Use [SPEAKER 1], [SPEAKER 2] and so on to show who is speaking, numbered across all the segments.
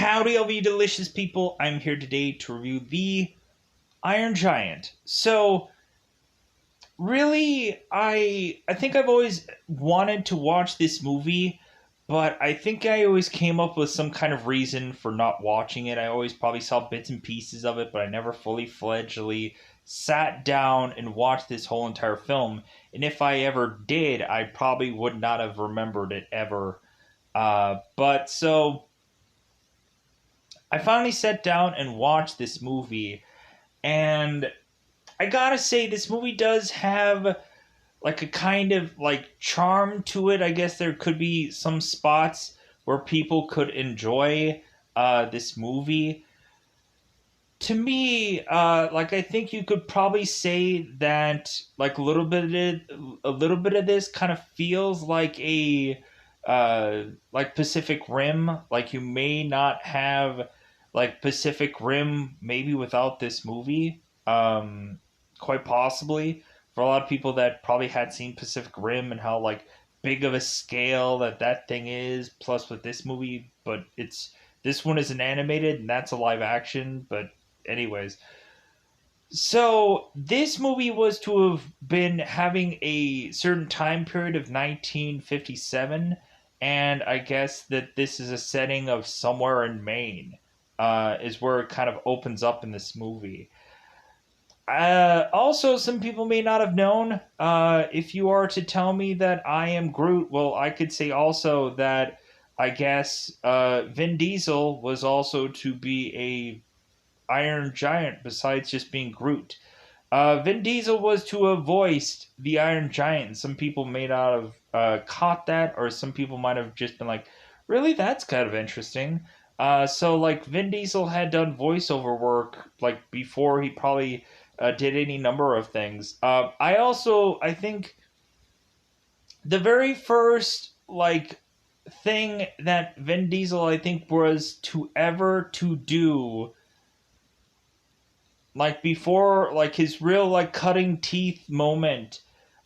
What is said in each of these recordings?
[SPEAKER 1] Howdy, all you delicious people. I'm here today to review The Iron Giant. So, really, I think I've always wanted to watch this movie, but I think I always came up with some kind of reason for not watching it. I always probably saw bits and pieces of it, but I never fully fledgedly sat down and watched this whole entire film. And if I ever did, I probably would not have remembered it ever. But I finally sat down and watched this movie, and I gotta say, this movie does have like a kind of like charm to it. I guess there could be some spots where people could enjoy this movie. To me, like I think you could probably say that like a little bit of this kind of feels like Pacific Rim. Like you may not have like Pacific Rim maybe without this movie. Quite possibly for a lot of people that probably had seen Pacific Rim and how like big of a scale that thing is. Plus with this movie, but this one isn't animated and that's a live action. But anyways, so this movie was to have been having a certain time period of 1957, and I guess that this is a setting of somewhere in Maine. Is where it kind of opens up in this movie. Also, some people may not have known. If you are to tell me that I am Groot, well, I could say also that I guess Vin Diesel was also to be a Iron Giant besides just being Groot. Vin Diesel was to have voiced the Iron Giant. Some people may not have caught that, or some people might have just been like, really, that's kind of interesting. So, like, Vin Diesel had done voiceover work, like, before he probably did any number of things. I think the very first, like, thing that Vin Diesel, I think, was to ever to do like before like his real like cutting teeth moment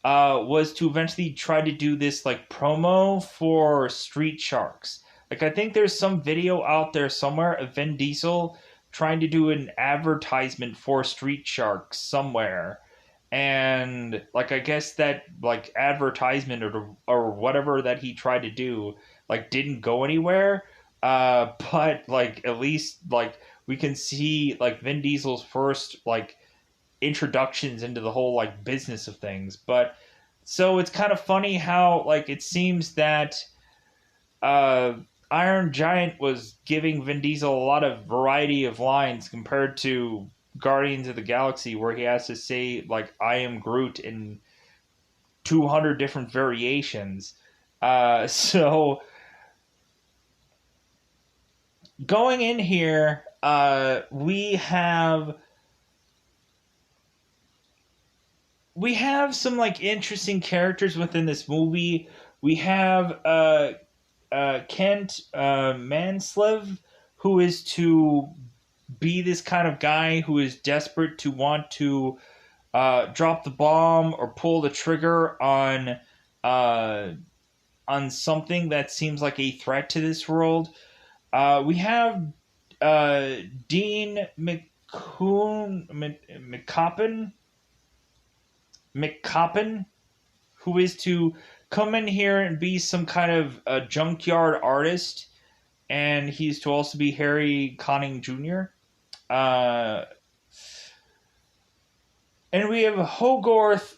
[SPEAKER 1] was to eventually try to do this like promo for Street Sharks. Like I think there's some video out there somewhere of Vin Diesel trying to do an advertisement for Street Sharks somewhere. And like I guess that like advertisement or whatever that he tried to do like didn't go anywhere. But like at least like we can see like Vin Diesel's first like introductions into the whole like business of things. But so it's kind of funny how like it seems that uh Iron Giant was giving Vin Diesel a lot of variety of lines compared to Guardians of the Galaxy where he has to say like I am Groot in 200 different variations. So going in here, we have some like interesting characters within this movie. We have Kent Manslev, who is to be this kind of guy who is desperate to want to drop the bomb or pull the trigger uh, on something that seems like a threat to this world. We have uh, Dean McCoppin, McCoppin, who is to come in here and be some kind of a junkyard artist, and he's to also be Harry Conning Jr. Uh, and we have Hogarth.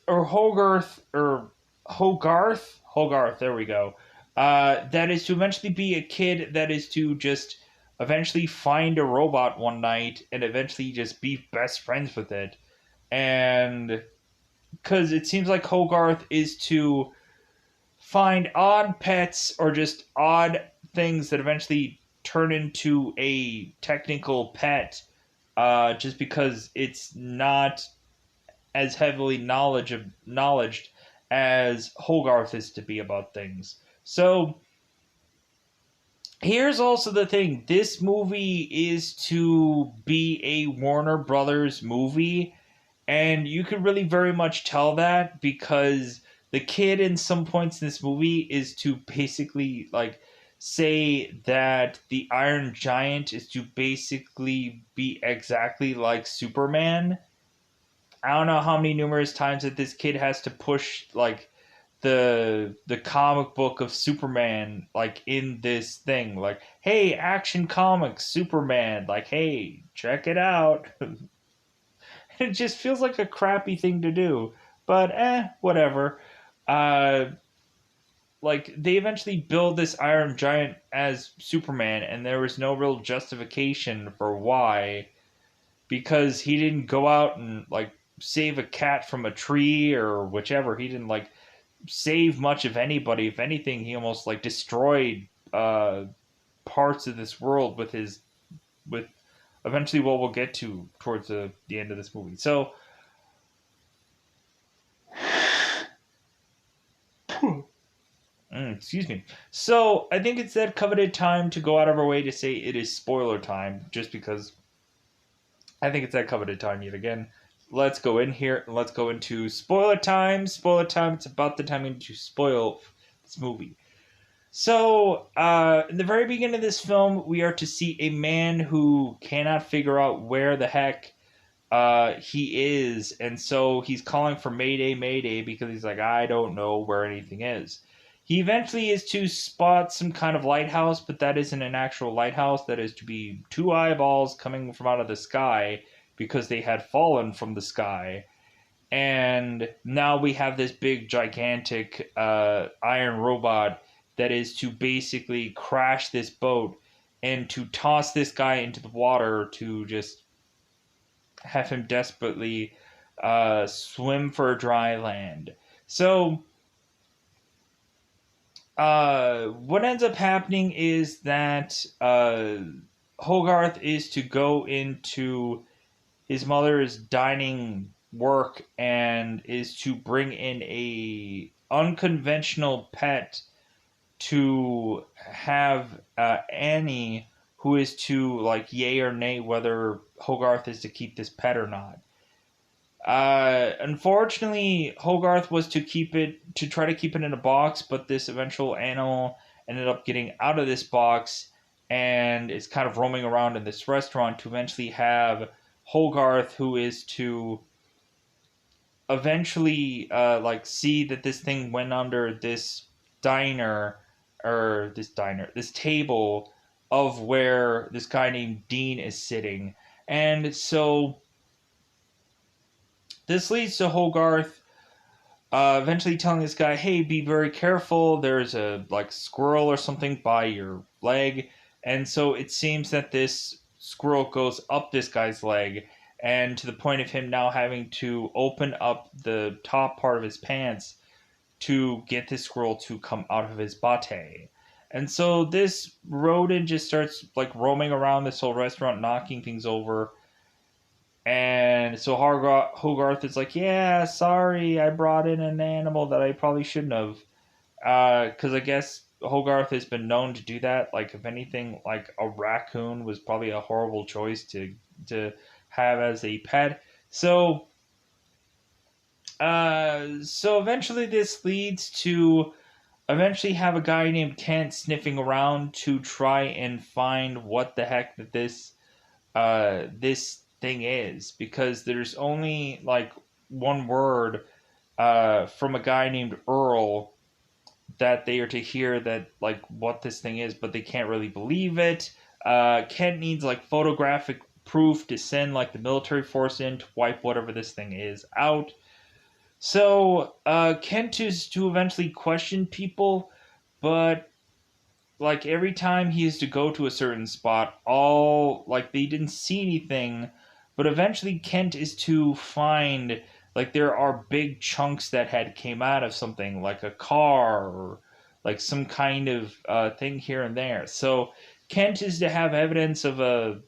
[SPEAKER 1] There we go. That is to eventually be a kid that is to just eventually find a robot one night and eventually just be best friends with it. And because it seems like Hogarth is to find odd pets or just odd things that eventually turn into a technical pet, just because it's not as heavily knowledged as Hogarth is to be about things. So here's also the thing. This movie is to be a Warner Brothers movie, and you could really very much tell that because the kid in some points in this movie is to basically like say that the Iron Giant is to basically be exactly like Superman. I don't know how many numerous times that this kid has to push like the comic book of Superman like in this thing, like, hey, Action Comics Superman, like, hey, check it out. It just feels like a crappy thing to do, but whatever. uh like, they eventually build this Iron Giant as Superman, and there was no real justification for why, because he didn't go out and like save a cat from a tree or whichever. He didn't like save much of anybody. If anything, he almost like destroyed parts of this world with his with eventually what we'll get to towards the end of this movie. So excuse me. So I think it's that coveted time to go out of our way to say it is spoiler time, just because I think it's that coveted time yet again. Let's go in here and let's go into spoiler time. Spoiler time. It's about the time to spoil this movie. So, in the very beginning of this film, we are to see a man who cannot figure out where the heck he is, and so he's calling for Mayday, Mayday, because he's like, I don't know where anything is. He eventually is to spot some kind of lighthouse, but that isn't an actual lighthouse. That is to be two eyeballs coming from out of the sky because they had fallen from the sky. And now we have this big, gigantic iron robot that is to basically crash this boat and to toss this guy into the water to just have him desperately swim for dry land. So, what ends up happening is that Hogarth is to go into his mother's dining work and is to bring in a unconventional pet to have Annie, who is to like yay or nay whether Hogarth is to keep this pet or not. Unfortunately, Hogarth was to try to keep it in a box, but this eventual animal ended up getting out of this box and is kind of roaming around in this restaurant to eventually have Hogarth, who is to eventually like see that this thing went under this diner this table of where this guy named Dean is sitting. And so this leads to Hogarth eventually telling this guy, hey, be very careful, there's a like squirrel or something by your leg. And so it seems that this squirrel goes up this guy's leg, and to the point of him now having to open up the top part of his pants to get this squirrel to come out of his bate. And so this rodent just starts like roaming around this whole restaurant, knocking things over. And so Hogarth is like, yeah, sorry, I brought in an animal that I probably shouldn't have. Because I guess Hogarth has been known to do that. Like, if anything, like a raccoon was probably a horrible choice to have as a pet. So, so eventually this leads to eventually have a guy named Kent sniffing around to try and find what the heck that this thing is, because there's only like one word from a guy named Earl that they are to hear that like what this thing is, but they can't really believe it. Kent needs like photographic proof to send like the military force in to wipe whatever this thing is out. So Kent is to eventually question people, but like every time he is to go to a certain spot, all like they didn't see anything, but eventually Kent is to find like there are big chunks that had came out of something like a car or like some kind of thing here and there. So Kent is to have evidence of a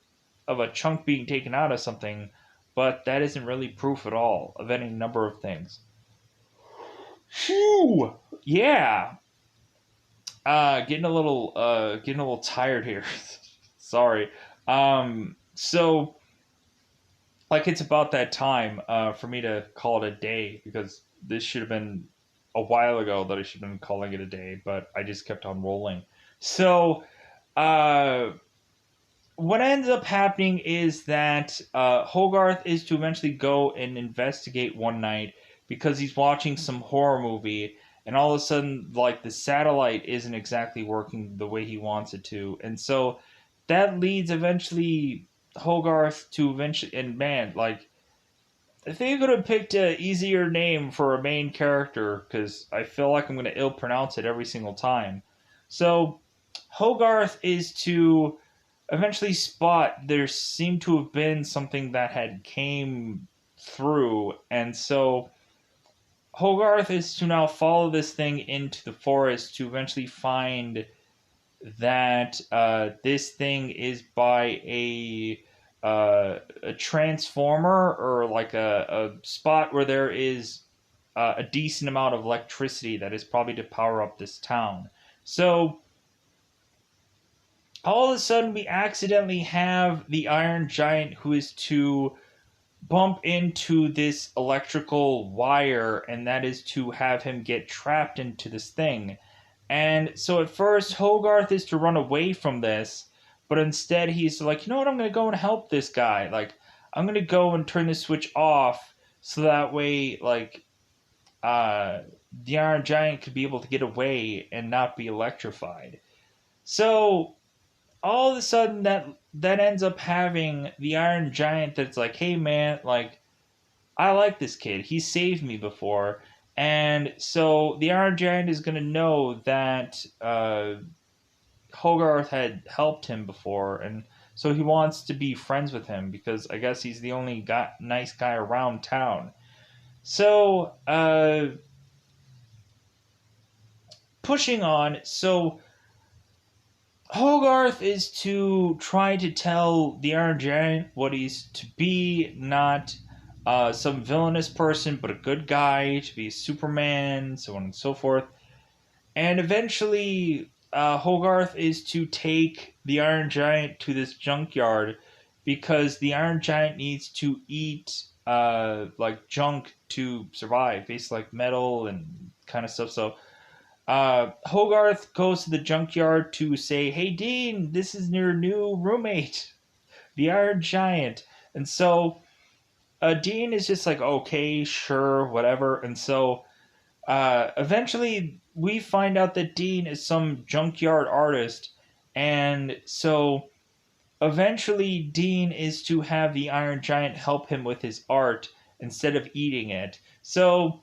[SPEAKER 1] chunk being taken out of something, but that isn't really proof at all of any number of things. Whew! Yeah, getting a little tired here. Sorry. So like it's about that time for me to call it a day, because this should have been a while ago that I should have been calling it a day, but I just kept on rolling. So, uh, what ends up happening is that Hogarth is to eventually go and investigate one night because he's watching some horror movie, and all of a sudden, like the satellite isn't exactly working the way he wants it to, and so that leads eventually Hogarth to eventually. And man, like I think you could have picked an easier name for a main character because I feel like I'm going to ill pronounce it every single time. So Hogarth is to eventually spot there seemed to have been something that had came through, and so Hogarth is to now follow this thing into the forest to eventually find that this thing is by a transformer, or like a spot where there is a decent amount of electricity that is probably to power up this town. So all of a sudden we accidentally have the Iron Giant who is to bump into this electrical wire, and that is to have him get trapped into this thing. And so at first Hogarth is to run away from this, but instead he's like, you know what, I'm gonna go and help this guy. Like, I'm gonna go and turn the switch off so that way uh the Iron Giant could be able to get away and not be electrified. So all of a sudden that ends up having the Iron Giant that's like, hey man, like I like this kid. He saved me before. And so the Iron Giant is going to know that Hogarth had helped him before. And so he wants to be friends with him because I guess he's the only nice guy around town. So, pushing on. So Hogarth is to try to tell the Iron Giant what he's to be, not some villainous person, but a good guy, to be Superman, so on and so forth. And eventually, Hogarth is to take the Iron Giant to this junkyard because the Iron Giant needs to eat like junk to survive, basically like metal and kind of stuff. So Hogarth goes to the junkyard to say, "Hey Dean, this is your new roommate, the Iron Giant." And so Dean is just like, "Okay, sure, whatever." And so eventually, we find out that Dean is some junkyard artist, and so eventually, Dean is to have the Iron Giant help him with his art instead of eating it. So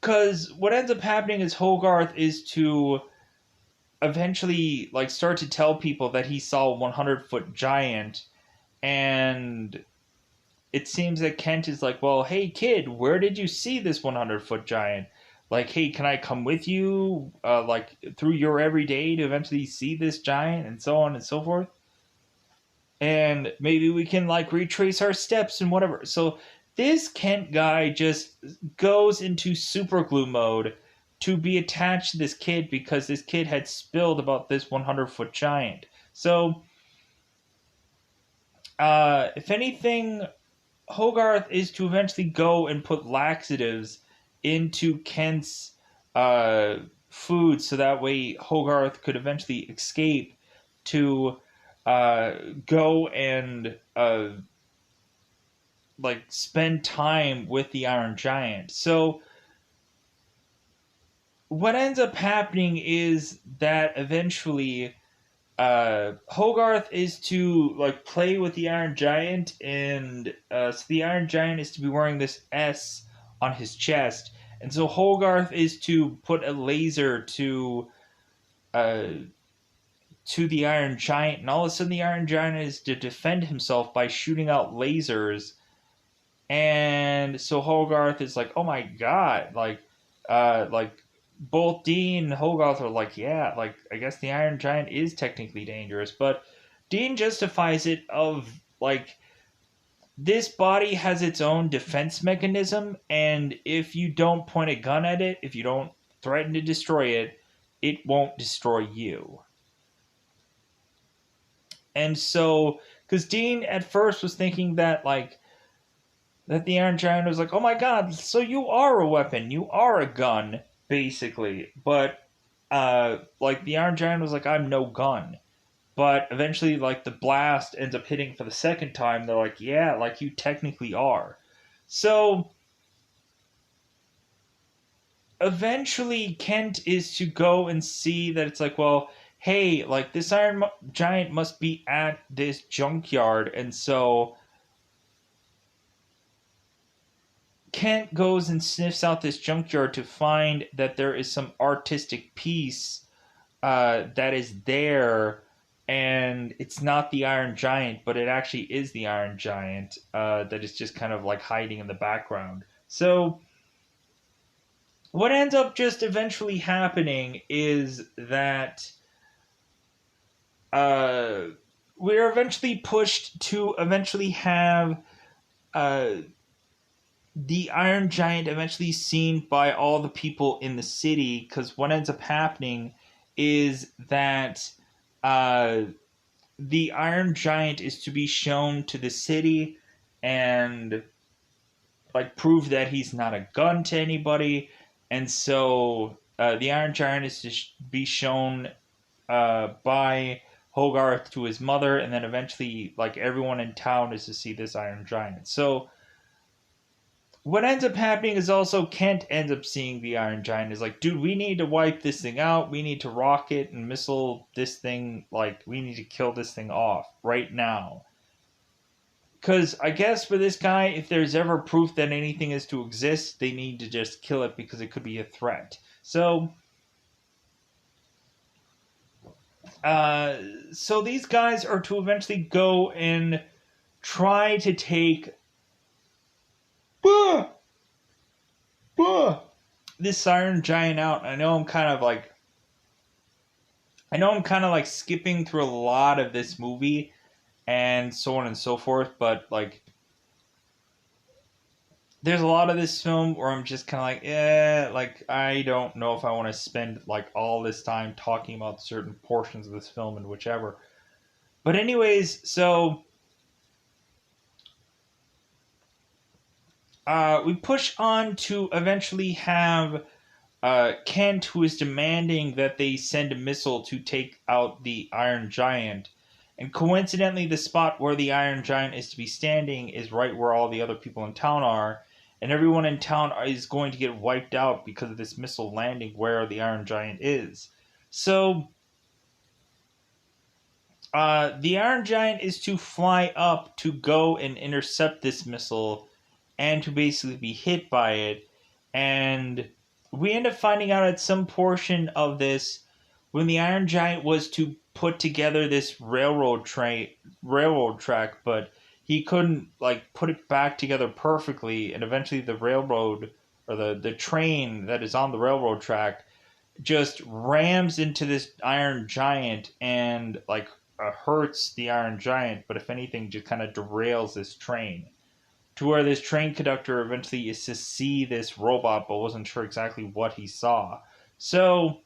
[SPEAKER 1] because what ends up happening is Hogarth is to eventually like start to tell people that he saw a 100-foot giant, and it seems that Kent is like, well, hey kid, where did you see this 100-foot giant? Like, hey, can I come with you like through your everyday to eventually see this giant, and so on and so forth, and maybe we can like retrace our steps and whatever. So this Kent guy just goes into super glue mode to be attached to this kid because this kid had spilled about this 100-foot giant. So, if anything, Hogarth is to eventually go and put laxatives into Kent's uh, food so that way Hogarth could eventually escape to go and like spend time with the Iron Giant. So what ends up happening is that eventually Hogarth is to like play with the Iron Giant, and so the Iron Giant is to be wearing this S on his chest, and so Hogarth is to put a laser uh, to the Iron Giant, and all of a sudden the Iron Giant is to defend himself by shooting out lasers, and so Hogarth is like, oh my god, like both Dean and Hogarth are like, yeah, like I guess the Iron Giant is technically dangerous, but Dean justifies it of like this body has its own defense mechanism, and if you don't point a gun at it, if you don't threaten to destroy it, it won't destroy you. And so, because Dean at first was thinking that like that the Iron Giant was like, oh my god, so you are a weapon, you are a gun, basically. But like the Iron Giant was like, I'm no gun. But eventually, like the blast ends up hitting for the second time. They're like, yeah, like you technically are. So eventually, Kent is to go and see that it's like, well, hey, like this Giant must be at this junkyard. And so Kent goes and sniffs out this junkyard to find that there is some artistic piece that is there, and it's not the Iron Giant, but it actually is the Iron Giant that is just kind of like hiding in the background. So, what ends up just eventually happening is that uh, we're eventually pushed to eventually have uh, the Iron Giant eventually seen by all the people in the city, because what ends up happening is that uh, the Iron Giant is to be shown to the city and like prove that he's not a gun to anybody, and so the Iron Giant is to be shown by Hogarth to his mother, and then eventually like everyone in town is to see this Iron Giant. So what ends up happening is also Kent ends up seeing the Iron Giant is like, dude, we need to wipe this thing out. We need to rocket and missile this thing. Like, we need to kill this thing off right now. Because I guess for this guy, if there's ever proof that anything is to exist, they need to just kill it because it could be a threat. So, uh, so these guys are to eventually go and try to take uh, this Iron Giant out. I know I'm kind of like skipping through a lot of this movie and so on and so forth, but like there's a lot of this film where I'm just kind of like, like I don't know if I want to spend like all this time talking about certain portions of this film and whichever. But anyways, so we push on to eventually have Kent, who is demanding that they send a missile to take out the Iron Giant. And coincidentally, the spot where the Iron Giant is to be standing is right where all the other people in town are. And everyone in town is going to get wiped out because of this missile landing where the Iron Giant is. So, the Iron Giant is to fly up to go and intercept this missile and to basically be hit by it. And we end up finding out at some portion of this when the Iron Giant was to put together this railroad track, but he couldn't like put it back together perfectly, and eventually the railroad or the train that is on the railroad track just rams into this Iron Giant and like hurts the Iron Giant, but if anything, just kind of derails this train to where this train conductor eventually is to see this robot but wasn't sure exactly what he saw. So,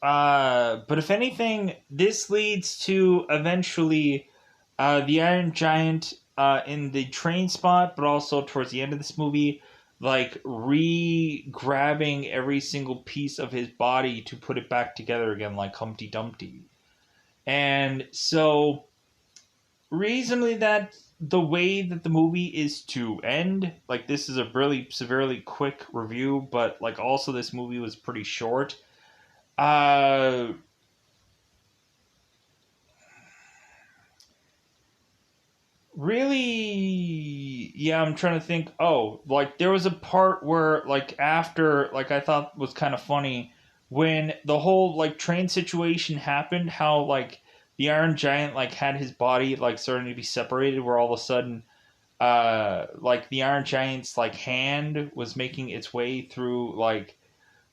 [SPEAKER 1] but if anything, this leads to eventually the Iron Giant in the train spot, but also towards the end of this movie, like re-grabbing every single piece of his body to put it back together again, like Humpty Dumpty. And so reasonably that the way that the movie is to end, like this is a really severely quick review, but like also this movie was pretty short. Uh really, yeah, I'm trying to think. Oh, like there was a part where like after, like I thought was kind of funny when the whole like train situation happened, how like the Iron Giant like had his body like starting to be separated, where all of a sudden like the Iron Giant's like hand was making its way through like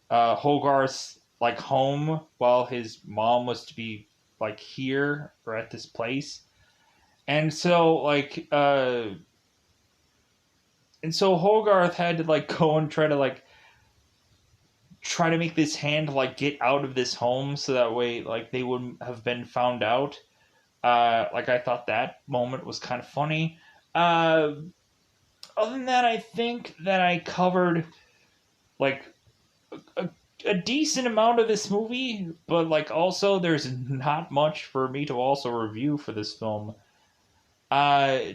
[SPEAKER 1] Hogarth's like home while his mom was to be like here or at this place. And so like and so Hogarth had to like go and try to make this hand like get out of this home so that way like they wouldn't have been found out. Like I thought that moment was kind of funny. Other than that, I think that I covered like a decent amount of this movie, but like also there's not much for me to also review for this film.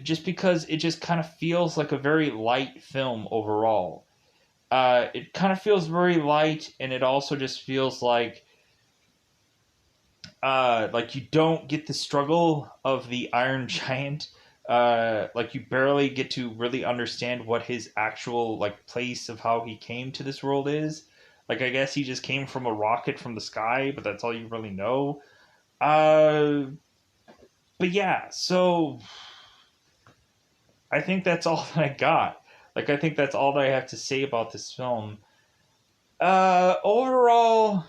[SPEAKER 1] Just because it just kind of feels like a very light film overall. It kind of feels very light, and it also just feels like you don't get the struggle of the Iron Giant. Like you barely get to really understand what his actual like place of how he came to this world is. Like I guess he just came from a rocket from the sky, but that's all you really know. Uh, but yeah, so I think that's all that I got. Like I think that's all that I have to say about this film. Overall,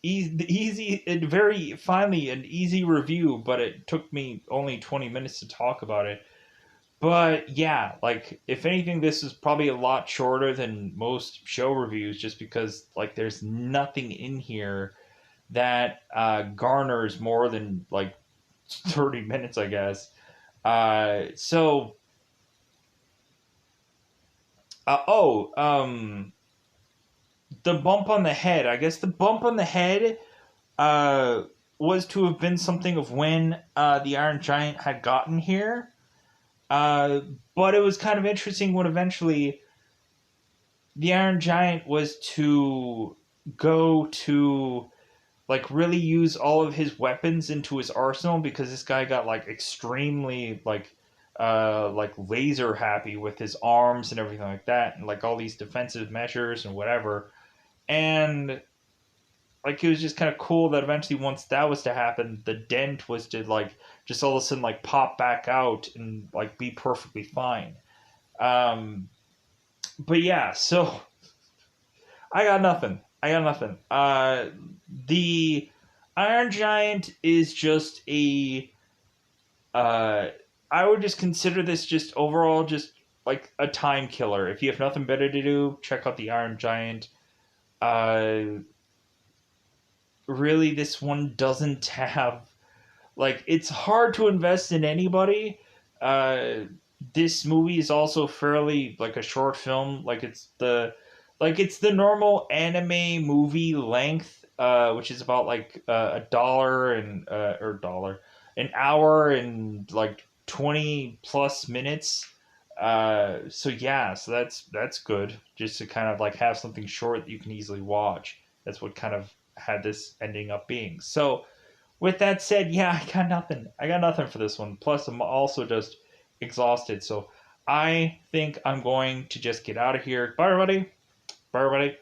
[SPEAKER 1] easy and very finally an easy review, but it took me only 20 minutes to talk about it. But yeah, like if anything, this is probably a lot shorter than most show reviews, just because like there's nothing in here that garners more than like 30 minutes, I guess. So oh the bump on the head. I guess the bump on the head uh, was to have been something of when the Iron Giant had gotten here. Uh, but it was kind of interesting when eventually the Iron Giant was to go to like really use all of his weapons into his arsenal because this guy got like extremely like laser happy with his arms and everything like that, and like all these defensive measures and whatever. And like it was just kind of cool that eventually once that was to happen, the dent was to like just all of a sudden like pop back out and like be perfectly fine. Um, but yeah, so I got nothing. I got nothing. The Iron Giant is just a. Uh, I would just consider this just overall just like a time killer. If you have nothing better to do, check out the Iron Giant. Uh, Really, this one doesn't have like it's hard to invest in anybody. Uh, this movie is also fairly like a short film. It's the normal anime movie length, which is about like a dollar and or dollar an hour and like 20 plus minutes. So yeah, so that's good. Just to kind of like have something short that you can easily watch. That's what kind of had this ending up being. So with that said, yeah, I got nothing. I got nothing for this one. Plus, I'm also just exhausted. So I think I'm going to just get out of here. Bye, everybody. Bye, everybody.